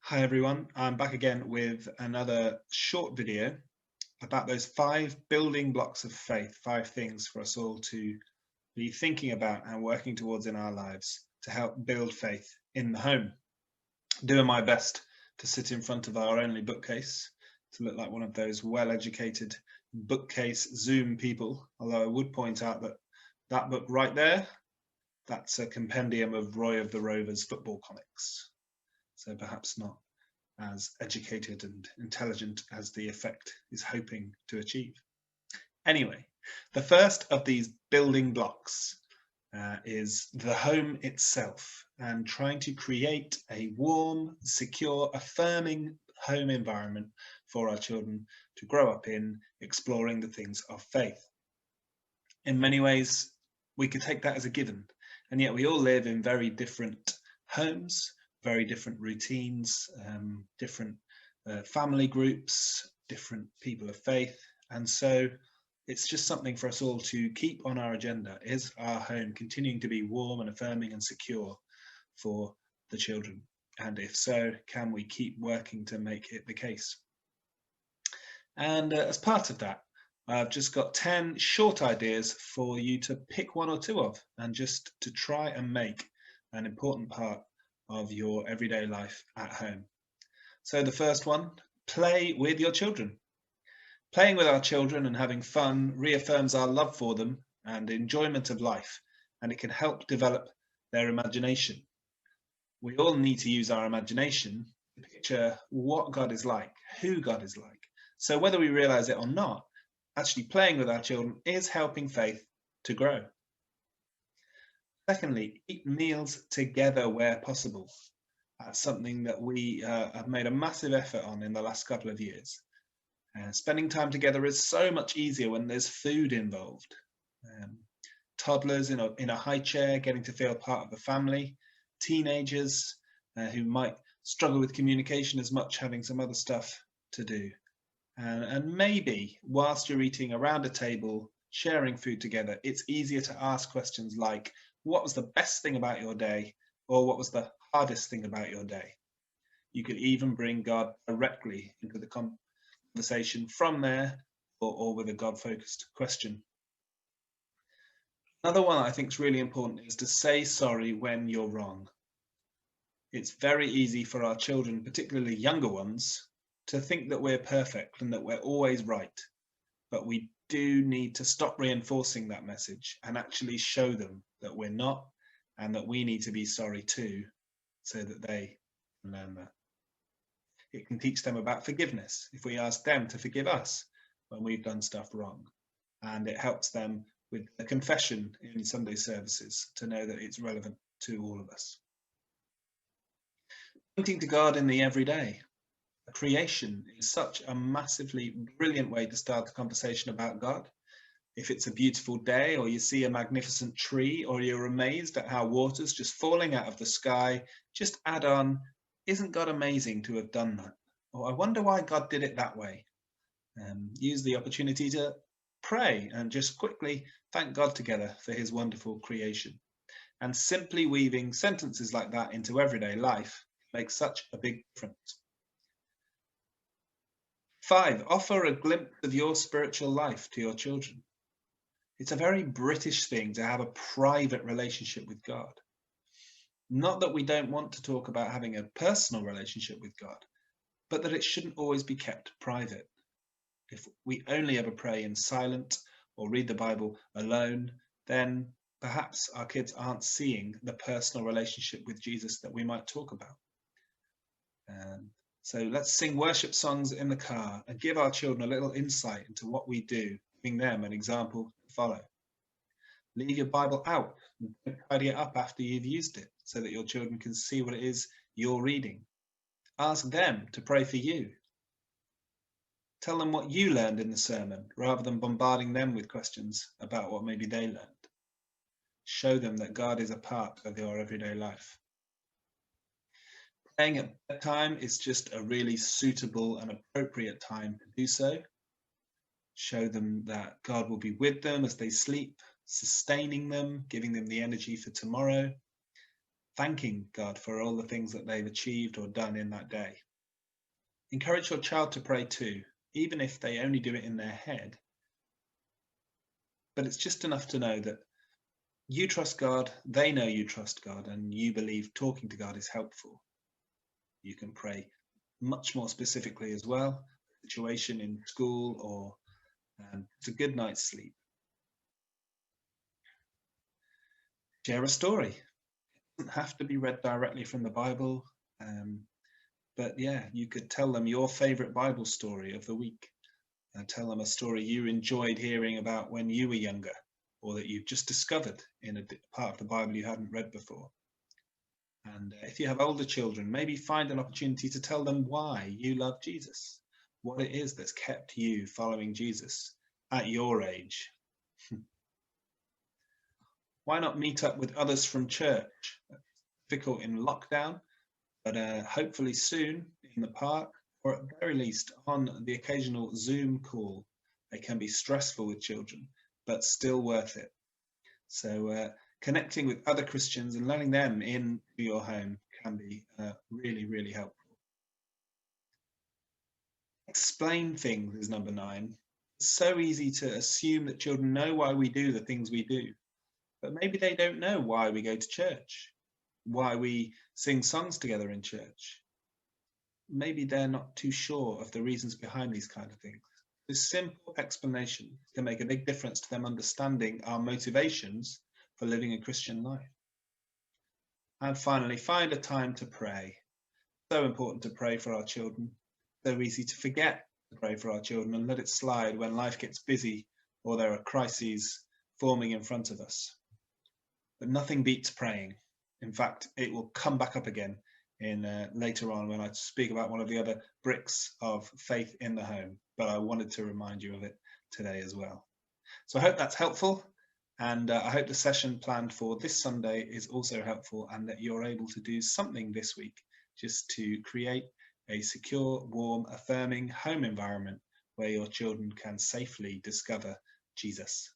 Hi everyone, I'm back again with another short video about those 5 building blocks of faith, 5 things for us all to be thinking about and working towards in our lives to help build faith in the home. Doing my best to sit in front of our only bookcase to look like one of those well-educated bookcase Zoom people, although I would point out that that book right there, that's a compendium of Roy of the Rovers football comics. So perhaps not as educated and intelligent as the effect is hoping to achieve. Anyway, the first of these building blocks is the home itself and trying to create a warm, secure, affirming home environment for our children to grow up in, exploring the things of faith. In many ways, we could take that as a given, and yet we all live in very different homes, very different routines, different family groups, different people of faith. And so it's just something for us all to keep on our agenda. Is our home continuing to be warm and affirming and secure for the children? And if so, can we keep working to make it the case? And as part of that, I've just got 10 short ideas for you to pick one or two of and just to try and make an important part of your everyday life at home. So the first one, play with your children. Playing with our children and having fun reaffirms our love for them and enjoyment of life, and it can help develop their imagination. We all need to use our imagination to picture what God is like, who God is like. So whether we realize it or not, actually playing with our children is helping faith to grow. Secondly, eat meals together where possible. That's something that we have made a massive effort on in the last couple of years. Spending time together is so much easier when there's food involved. Toddlers in a high chair getting to feel part of the family, teenagers who might struggle with communication as much, having some other stuff to do. And maybe whilst you're eating around a table, sharing food together, it's easier to ask questions like, what was the best thing about your day? Or what was the hardest thing about your day? You could even bring God directly into the conversation from there, or with a God-focused question. Another one I think is really important is to say sorry when you're wrong. It's very easy for our children, particularly younger ones, to think that we're perfect and that we're always right. But we do need to stop reinforcing that message and actually show them that we're not and that we need to be sorry too, so that they can learn that. It can teach them about forgiveness if we ask them to forgive us when we've done stuff wrong. And it helps them with a confession in Sunday services to know that it's relevant to all of us. Pointing to God in the everyday. Creation is such a massively brilliant way to start the conversation about God. If it's a beautiful day, or you see a magnificent tree, or you're amazed at how water's just falling out of the sky, just add on, isn't God amazing to have done that? Or I wonder why God did it that way. Use the opportunity to pray and just quickly thank God together for his wonderful creation. And simply weaving sentences like that into everyday life makes such a big difference. 5, offer a glimpse of your spiritual life to your children. It's a very British thing to have a private relationship with God. Not that we don't want to talk about having a personal relationship with God, but that it shouldn't always be kept private. If we only ever pray in silence or read the Bible alone, then perhaps our kids aren't seeing the personal relationship with Jesus that we might talk about. So let's sing worship songs in the car and give our children a little insight into what we do, giving them an example to follow. Leave your Bible out and don't tidy it up after you've used it so that your children can see what it is you're reading. Ask them to pray for you. Tell them what you learned in the sermon rather than bombarding them with questions about what maybe they learned. Show them that God is a part of your everyday life. Praying at bedtime is just a really suitable and appropriate time to do so. Show them that God will be with them as they sleep, sustaining them, giving them the energy for tomorrow. thanking God for all the things that they've achieved or done in that day. Encourage your child to pray too, even if they only do it in their head. But it's just enough to know that you trust God, they know you trust God, and you believe talking to God is helpful. You can pray much more specifically as well, situation in school, or it's a good night's sleep. Share a story. It doesn't have to be read directly from the Bible, but yeah, you could tell them your favorite Bible story of the week. Tell them a story you enjoyed hearing about when you were younger, or that you've just discovered in a part of the Bible you hadn't read before. And if you have older children, maybe find an opportunity to tell them why you love Jesus, what it is that's kept you following Jesus at your age. Why not meet up with others from church? It's difficult in lockdown, but hopefully soon in the park, or at the very least on the occasional Zoom call. They can be stressful with children, but still worth it. So connecting with other Christians and letting them into your home can be really, really helpful. Explain things is number 9. It's so easy to assume that children know why we do the things we do, but maybe they don't know why we go to church, why we sing songs together in church. Maybe they're not too sure of the reasons behind these kind of things. This simple explanation can make a big difference to them understanding our motivations for living a Christian life. And finally, find a time to pray. So important to pray for our children. So easy to forget to pray for our children and let it slide when life gets busy or there are crises forming in front of us. But nothing beats praying. In fact, it will come back up again in later on when I speak about one of the other bricks of faith in the home. But I wanted to remind you of it today as well. So I hope that's helpful. And I hope the session planned for this Sunday is also helpful, and that you're able to do something this week just to create a secure, warm, affirming home environment where your children can safely discover Jesus.